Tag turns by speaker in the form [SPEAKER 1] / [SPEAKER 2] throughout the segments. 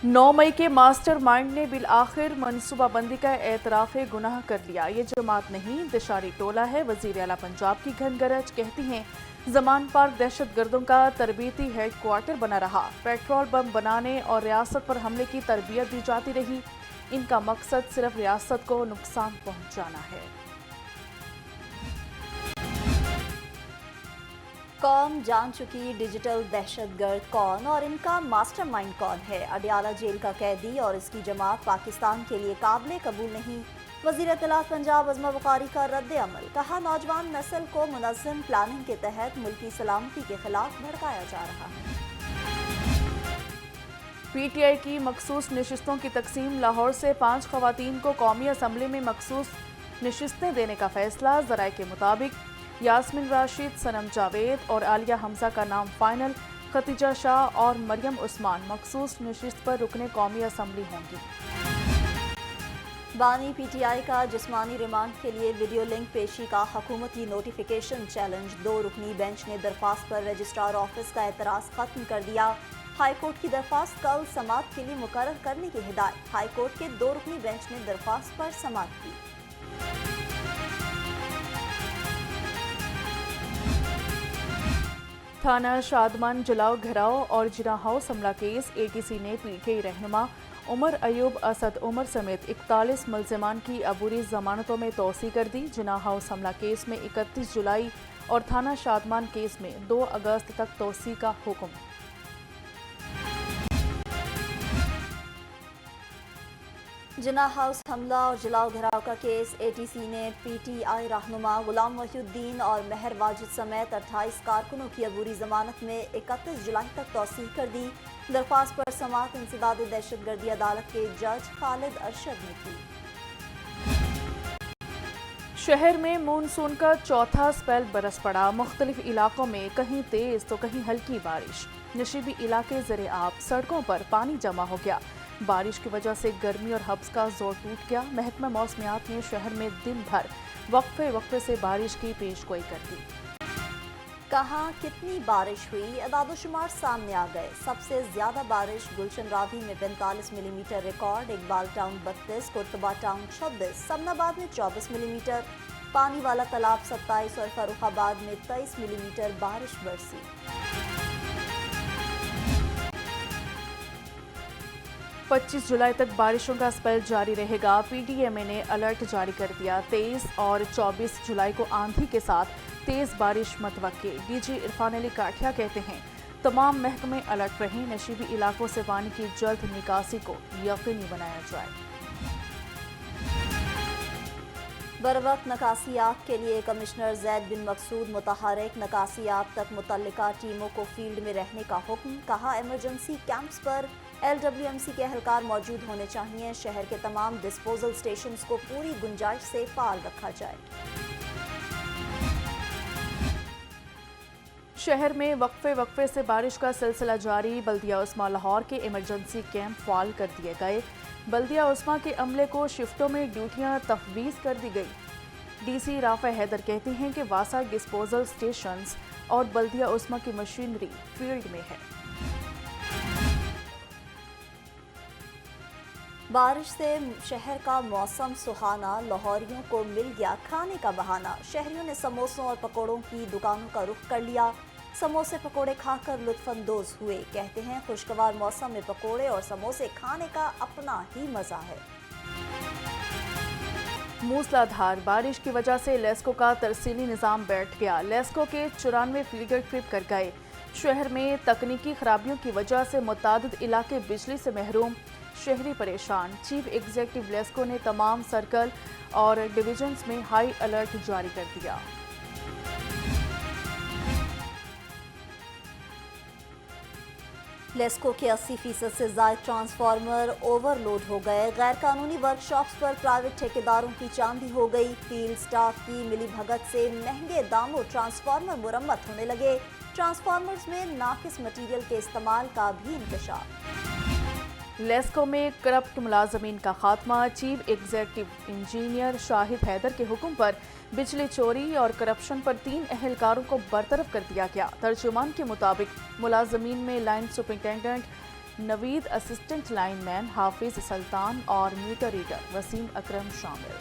[SPEAKER 1] 9 मई के master mind ने बिलआखिर मनसूबा बंदी का एतराफ़ गुनाह कर लिया। ये जमात नहीं, दिशारी टोला है। वज़ीर आला पंजाब की घनगरज कहती हैं, ज़मान पार्क दहशत गर्दों का तरबीती हेड क्वार्टर बना रहा। पेट्रोल बम बनाने और रियासत पर हमले की तरबियत दी जाती रही। इनका मकसद सिर्फ रियासत को नुकसान पहुँचाना है।
[SPEAKER 2] कौम जान चुकी डिजिटल दहशतगर्द कौन और इनका मास्टरमाइंड कौन है। अडियाला जेल का कैदी और इसकी जमात पाकिस्तान के लिए काबिल कबूल नहीं। वज़ीर इत्तलात पंजाब अज़मा बुखारी का रद्द अमल। कहा, नौजवान नस्ल को मुनज़्ज़म प्लानिंग के तहत मुल्की सलामती के खिलाफ भड़काया जा रहा है।
[SPEAKER 1] PTI की मखसूस नशिस्तों की तकसीम। लाहौर से 5 ख़वातीन को कौमी असम्बली में मखसूस नशिस्तें देने का फैसला। ज़राए के मुताबिक यास्मिन राशिद, सनम जावेद और आलिया हमजा का नाम फाइनल। खतीजा शाह और मरियम उस्मान मखसूस नशिस्त पर रुकने कौमी असम्बली होंगी।
[SPEAKER 2] बानी PTI का जिस्मानी रिमांड के लिए वीडियो लिंक पेशी का हुकूमती नोटिफिकेशन चैलेंज। 2 रुकनी बेंच ने दरख्वास्त पर रजिस्ट्रार ऑफिस का एतराज़ खत्म कर दिया। हाई कोर्ट की दरख्वास्त कल समाअत के लिए मुकर्रर करने की हिदायत। हाई कोर्ट के 2 रुकनी बेंच ने दरख्वास्त पर समाअत की।
[SPEAKER 1] थाना शादमान जलाओ घराव और जिना हाउस हमला केस। ATC ने PTI रहनुमा उमर अयूब, असद उमर समेत 41 मुल्ज़िमान की अबूरी जमानतों में तोसी कर दी। जिना हाउस हमला केस में 31 जुलाई और थाना शादमान केस में 2 अगस्त तक तोसी का हुक्म।
[SPEAKER 2] जिना हाउस हमला और जलाओ घराव का केस। ATC ने PTI रहनुमा गुलाम वहीउद्दीन और मेहर वाजिद समेत 28 कारकुनों की अबूरी जमानत में 31 जुलाई तक तौसीह कर दी। दरख्वास्त पर समाअत इंसदाद दहशतगर्दी अदालत के जज खालिद अरशद ने की।
[SPEAKER 1] शहर में मानसून का चौथा स्पेल बरस पड़ा। मुख्तलिफ इलाकों में कहीं तेज तो कहीं हल्की बारिश। नशीबी इलाके ज़रे आब, सड़कों पर पानी जमा हो गया। बारिश की वजह से गर्मी और हब्स का जोर टूट गया। महकमा मौसमियात ने शहर में दिन भर वक्फे से बारिश की पेशगोई कर दी।
[SPEAKER 2] कहा, कितनी बारिश हुई, अदादोशुमार सामने आ गए। सबसे ज्यादा बारिश गुलशन रावी में 45 millimetre record. Iqbal town 32, Qurtaba town 26, Samanabad में 24 मिलीमीटर, पानी वाला तालाब 27 और फर्रुखाबाद में 23 मिलीमीटर बारिश बरसी।
[SPEAKER 1] 25 जुलाई तक बारिशों का स्पेल जारी रहेगा। PDMA ने अलर्ट जारी कर दिया। 23 और 24 जुलाई को आंधी के साथ तेज बारिश मतवक्के। DG इरफान अली काठिया कहते हैं, तमाम महकमे अलर्ट रहें। नशीबी इलाकों से पानी की जल्द निकासी को यकीनी बनाया जाए।
[SPEAKER 2] बरवक्त नकासियात के लिए कमिश्नर जैद बिन मकसूद मुतहर्रिक। नकासियात तक मुतल्लिका टीमों को फील्ड में रहने का हुक्म। कहा, इमरजेंसी कैंप्स पर LWMC के एहलकार मौजूद होने चाहिए। शहर के तमाम डिस्पोजल स्टेशंस को पूरी गुंजाइश से फाल रखा जाए।
[SPEAKER 1] शहर में वक्फे से बारिश का सिलसिला जारी। बल्दिया उस्मा लाहौर के इमरजेंसी कैंप फाल कर दिए गए। बल्दिया उस्मा के अमले को शिफ्टों में ड्यूटियां तफवीज़ कर दी गई। DC राफा हैदर कहते हैं कि वासा डिस्पोजल स्टेशंस और बल्दिया उस्मा की मशीनरी फील्ड में है।
[SPEAKER 2] बारिश से शहर का मौसम सुहाना। लाहौरियों को मिल गया खाने का बहाना। शहरियों ने समोसों और पकौड़ों की दुकानों का रुख कर लिया। समोसे पकौड़े खाकर लुत्फानंदोज हुए। कहते हैं, खुशगवार मौसम में पकौड़े और समोसे खाने का अपना ही मजा है।
[SPEAKER 1] मूसलाधार बारिश की वजह से लेस्को का तरसीली निज़ाम बैठ गया। लेस्को के 94 फीडर ट्रिप कर गए। शहर में तकनीकी खराबियों की वजह से मुतादिद इलाके बिजली से महरूम। शहरी परेशान। चीफ एग्जीक्यूटिव लेस्को ने तमाम सर्कल और डिविजन्स में हाई अलर्ट जारी कर दिया।
[SPEAKER 2] लेस्को के 80% से ज़ायद ट्रांसफार्मर ओवरलोड हो गए। गैर कानूनी वर्कशॉप्स पर प्राइवेट ठेकेदारों की चांदी हो गई। फील्ड स्टाफ की मिली भगत से महंगे दामों ट्रांसफार्मर मुरम्मत होने लगे। ट्रांसफार्मर्स में नाकिस मटीरियल के इस्तेमाल का भी इंकशाफ।
[SPEAKER 1] लेस्को में करप्ट मुलाजमीन का खात्मा। Chief executive engineer Shahid Haider के हुक्म पर बिजली चोरी और करप्शन पर 3 एहलकारों को बरतरफ कर दिया गया। तर्जुमान के मुताबिक मुलाजमीन में line superintendent, Naveed assistant lineman Hafiz Sultan और मीटर रीडर वसीम अकरम शामिल।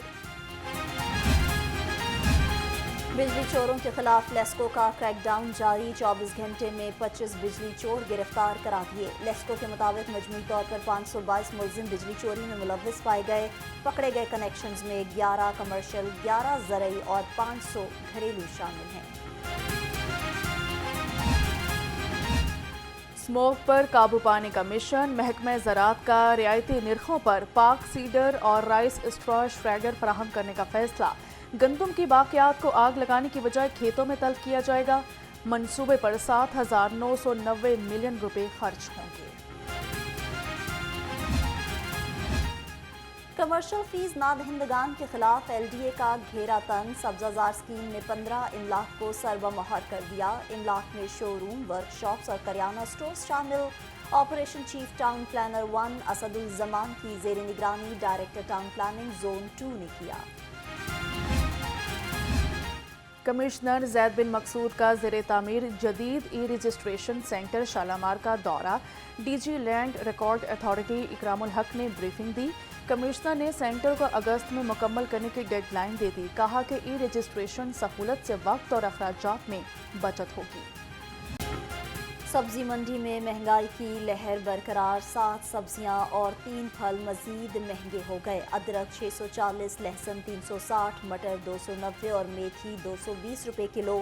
[SPEAKER 2] बिजली चोरों के खिलाफ लेस्को का क्रैकडाउन जारी, 24 घंटे में 25 बिजली चोर गिरफ्तार करा दिए। लेस्को के मुताबिक मजमूई तौर पर 522 मुलजिम बिजली चोरी में मुलव्विस पाए गए। पकड़े गए कनेक्शंस में 11 कमर्शियल, 11 ज़रई और 500 घरेलू शामिल हैं।
[SPEAKER 1] स्मोक पर काबू पाने का मिशन, महकमा ज़राअत का रियायती निर्खों पर पाक सीडर और राइस स्ट्रॉ श्रैगर फराहम करने का फैसला। गंदम की बाकियात को आग लगाने की बजाय खेतों में तल्फ किया जाएगा। मंसूबे पर 7,990 मिलियन रुपए खर्च होंगे।
[SPEAKER 2] कमर्शियल फीस नादहिंदगान के खिलाफ LDA का घेरा तंग, सब्जाजार स्कीम ने 15 इमलाक को सरबमहर कर दिया। इमलाक में शोरूम, वर्कशॉप्स और करियाना स्टोर शामिल। Operation chief town planner 1 Asadul Zaman की जेर निगरानी डायरेक्टर टाउन प्लानिंग जोन 2 ने किया।
[SPEAKER 1] कमिश्नर जैद बिन मकसूद का ज़ेरे तामीर जदीद ई रजिस्ट्रेशन सेंटर शालामार का दौरा, DG land record authority Ikramul हक ने ब्रीफिंग दी। कमिश्नर ने सेंटर को अगस्त में मुकम्मल करने की डेडलाइन दे दी। कहा कि ई रजिस्ट्रेशन सहूलत से वक्त और अखराजात में बचत होगी।
[SPEAKER 2] सब्जी मंडी में महंगाई की लहर बरकरार, 7 सब्जियां और 3 फल मजीद महंगे हो गए। अदरक 640, लहसुन 360, मटर 290 और मेथी 220 रुपए किलो।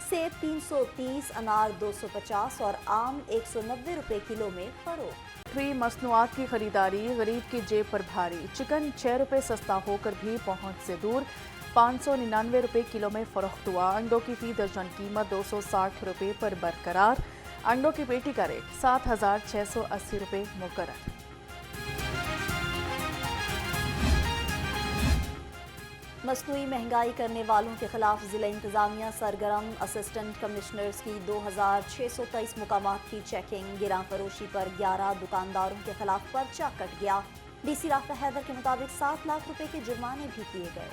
[SPEAKER 2] सेब 330, अनार 250 और आम 190 रुपए किलो में फरोख्त।
[SPEAKER 1] मसनूआत की खरीदारी गरीब की जेब पर भारी, चिकन 6 रुपए सस्ता होकर भी पहुंच से दूर, 599 रुपए किलो में फरोख्त हुआ। अंडों की फी दर्जन कीमत 260 रुपए पर बरकरार। अंडों की पेटी का रेट 7,680 रुपए मुकर्रर।
[SPEAKER 2] मसनूई महंगाई करने वालों के खिलाफ जिला इंतजामिया सरगर्म, असिस्टेंट कमिश्नर्स की 2,623 मुकामात की चेकिंग। गिरां फरोशी पर 11 दुकानदारों के खिलाफ पर्चा कट गया। DC राफा हैदर के मुताबिक 7 लाख रुपए के जुर्माने भी किए गए।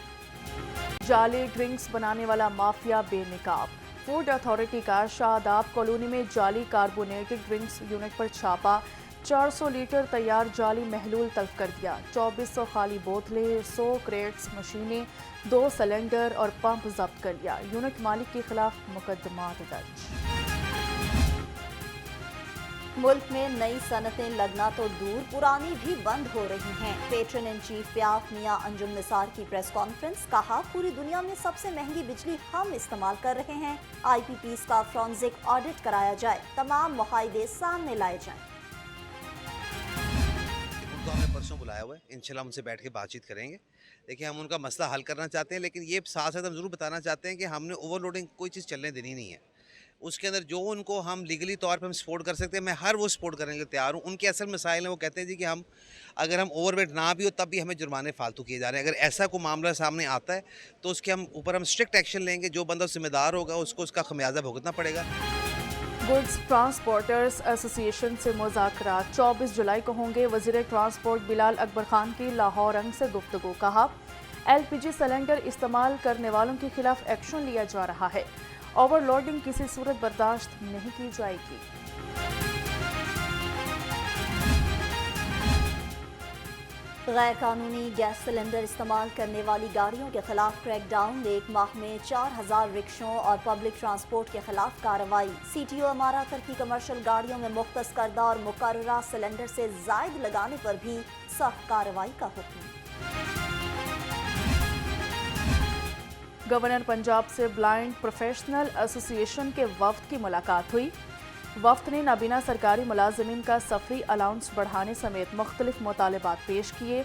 [SPEAKER 1] जाली ड्रिंक्स बनाने वाला माफिया बेनकाब, फूड अथॉरिटी का शादाब कॉलोनी में जाली कार्बोनेटेड ड्रिंक्स यूनिट पर छापा, 400 लीटर तैयार जाली महलूल तल्फ कर दिया। 2400 खाली बोतलें, 100 क्रेट्स, मशीनें, 2 सिलेंडर और पंप जब्त कर लिया। यूनिट मालिक के खिलाफ मुकदमात दर्ज।
[SPEAKER 2] मुल्क में नई सनतें लगना तो दूर, पुरानी भी बंद हो रही हैं। पेट्रन इन चीफ प्याफ मियां अंजुम निसार की प्रेस कॉन्फ्रेंस, कहा पूरी दुनिया में सबसे महंगी बिजली हम इस्तेमाल कर रहे हैं। IPPs का फॉरेंसिक ऑडिट कराया जाए, तमाम मुआहदे सामने लाए जाएं।
[SPEAKER 3] उनको हमने परसों बुलाया हुआ है, इंशाल्लाह उनसे बैठ के बातचीत करेंगे। देखिए, हम उनका मसला हल करना चाहते हैं, लेकिन ये साथ साथ हम ज़रूर बताना चाहते हैं कि हमने ओवरलोडिंग कोई चीज़ चलने देनी नहीं है। उसके अंदर जो उनको हम लीगली तौर पे हम सपोर्ट कर सकते हैं, मैं हर वो सपोर्ट करने के लिए तैयार हूँ। उनके असल मसाइल हैं, वो कहते हैं जी कि हम अगर हम ओवरवेट ना भी हो तब भी हमें जुर्माने फालतू किए जा रहे हैं। अगर ऐसा कोई मामला सामने आता है तो उसके ऊपर हम स्ट्रिक्ट एक्शन लेंगे। जो बंदा जिम्मेदार होगा उसको उसका खमियाजा भुगतना पड़ेगा।
[SPEAKER 1] गुड्स ट्रांसपोर्टर्स एसोसिएशन से मुज़ाकरात 24 जुलाई को होंगे। वज़ीर ट्रांसपोर्ट बिलाल अकबर खान की लाहौर अंग से गुफ्तगू, कहा LPG सिलेंडर इस्तेमाल करने वालों के खिलाफ एक्शन लिया जा रहा है। ओवरलोडिंग किसी सूरत बर्दाश्त नहीं की जाएगी।
[SPEAKER 2] गैर कानूनी गैस सिलेंडर इस्तेमाल करने वाली गाड़ियों के खिलाफ क्रैकडाउन, 1 माह में 4000 रिक्शों और पब्लिक ट्रांसपोर्ट के खिलाफ कार्रवाई। CTO अमारा की कमर्शियल गाड़ियों में मुख्तस करदा और मुकर्ररा सिलेंडर से जायद लगाने पर भी सख्त कार्रवाई का हुक्म।
[SPEAKER 1] गवर्नर पंजाब से ब्लाइंड प्रोफेशनल एसोसिएशन के वफ्द की मुलाकात हुई। वफ्द ने नाबीना सरकारी मुलाजमीन का सफरी अलाउंस बढ़ाने समेत मुख्तलिफ मुतालबात पेश किए।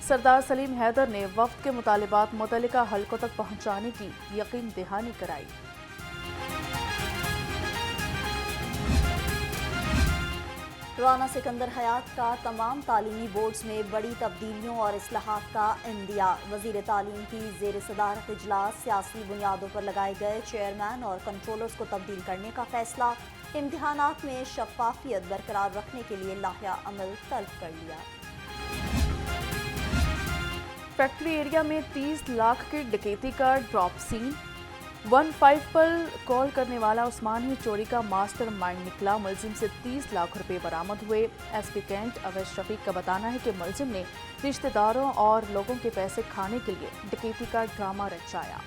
[SPEAKER 1] सरदार सलीम हैदर ने वफ्द के मुतालबात मुतल्लिका हलकों तक पहुँचाने की यकीन दहानी कराई।
[SPEAKER 2] राना सिकंदर हयात का तमाम तालीमी बोर्ड्स में बड़ी तब्दीलियों और इस्लाहात का इंदिया। वज़ीर तालीम की ज़ेर सदारत इजलास, सियासी बुनियादों पर लगाए गए चेयरमैन और कंट्रोलर्स को तब्दील करने का फैसला। इम्तिहानात में शफाफियत बरकरार रखने के लिए लाहिया अमल तल्ब कर लिया।
[SPEAKER 1] फैक्ट्री एरिया में 30 लाख की डकैती का ड्रॉप सीन। 15 پر کال کرنے والا عثمان ہی چوری کا ماسٹر مائنڈ نکلا. ملزم سے 30 لاکھ روپے برآمد ہوئے. ایس پی کینٹ اویس شفیق کا بتانا ہے کہ ملزم نے رشتہ داروں اور لوگوں کے پیسے کھانے کے لیے ڈکیتی کا ڈرامہ رچایا.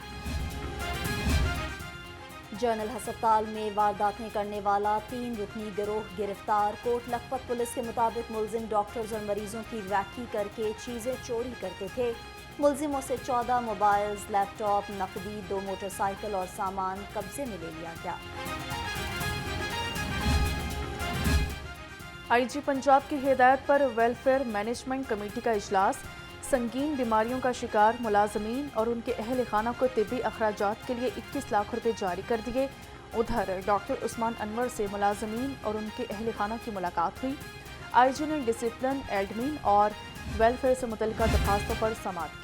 [SPEAKER 2] جنرل ہسپتال میں وارداتیں کرنے والا 3 رکنی گروہ گرفتار. کوٹ لکھپت پولیس کے مطابق ملزم ڈاکٹرز اور مریضوں کی ریکی کر کے چیزیں چوری کرتے تھے. ملزموں سے 14 موبائلز، لیپ ٹاپ، نقدی، 2 موٹر سائیکل اور سامان قبضے میں لے لیا گیا.
[SPEAKER 1] آئی جی پنجاب کی ہدایت پر ویلفیئر مینجمنٹ کمیٹی کا اجلاس. سنگین بیماریوں کا شکار ملازمین اور ان کے اہل خانہ کو طبی اخراجات کے لیے 21 لاکھ روپے جاری کر دیے. ادھر ڈاکٹر عثمان انور سے ملازمین اور ان کے اہل خانہ کی ملاقات ہوئی. آئی جی نے ڈسپلن، ایڈمن اور ویلفیئر سے متعلقہ درخواستوں پر سماعت کی.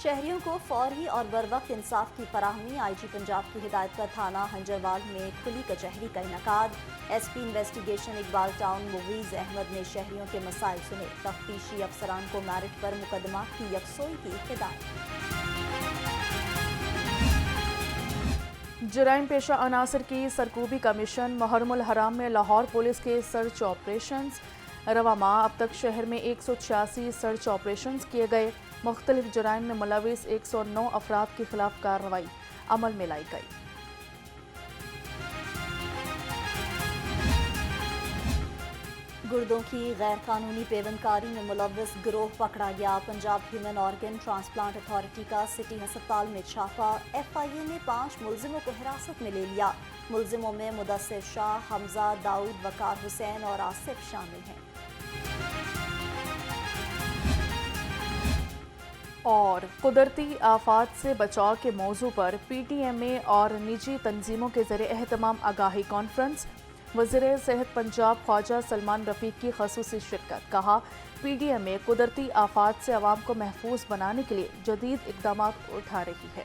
[SPEAKER 2] شہریوں کو فوری اور بروقت انصاف کی فراہمی. آئی جی پنجاب کی ہدایت پر تھانہ ہنجروال میں کھلی کچہری کا انعقاد. S P investigation Iqbal town Mughees Ahmad نے شہریوں کے مسائل سنے. تفتیشی افسران کو میرٹ پر مقدمات کی یکسوئی کی ہدایت.
[SPEAKER 1] جرائم پیشہ عناصر کی سرکوبی کا مشن. محرم الحرام میں لاہور پولیس کے سرچ آپریشنز. رواں ماہ اب تک شہر میں 186 سرچ آپریشنز کیے گئے. مختلف جرائم میں ملوث 109 افراد کے خلاف کارروائی عمل میں لائی گئی.
[SPEAKER 2] گردوں کی غیر قانونی پیوند کاری میں ملوث گروہ پکڑا گیا. Punjab human organ transplant authority کا سٹی ہسپتال میں چھاپا. ایف آئی اے نے 5 ملزموں کو حراست میں لے لیا. ملزموں میں مدثر شاہ، حمزہ، داؤد، وقار حسین اور آصف شامل ہیں.
[SPEAKER 1] اور قدرتی آفات سے بچاؤ کے موضوع پر پی ٹی ایم اے اور نجی تنظیموں کے زیر اہتمام آگاہی کانفرنس. وزیر صحت پنجاب خواجہ سلمان رفیق کی خصوصی شرکت. کہا پی ٹی ایم اے قدرتی آفات سے عوام کو محفوظ بنانے کے لیے جدید اقدامات اٹھا رہی ہے.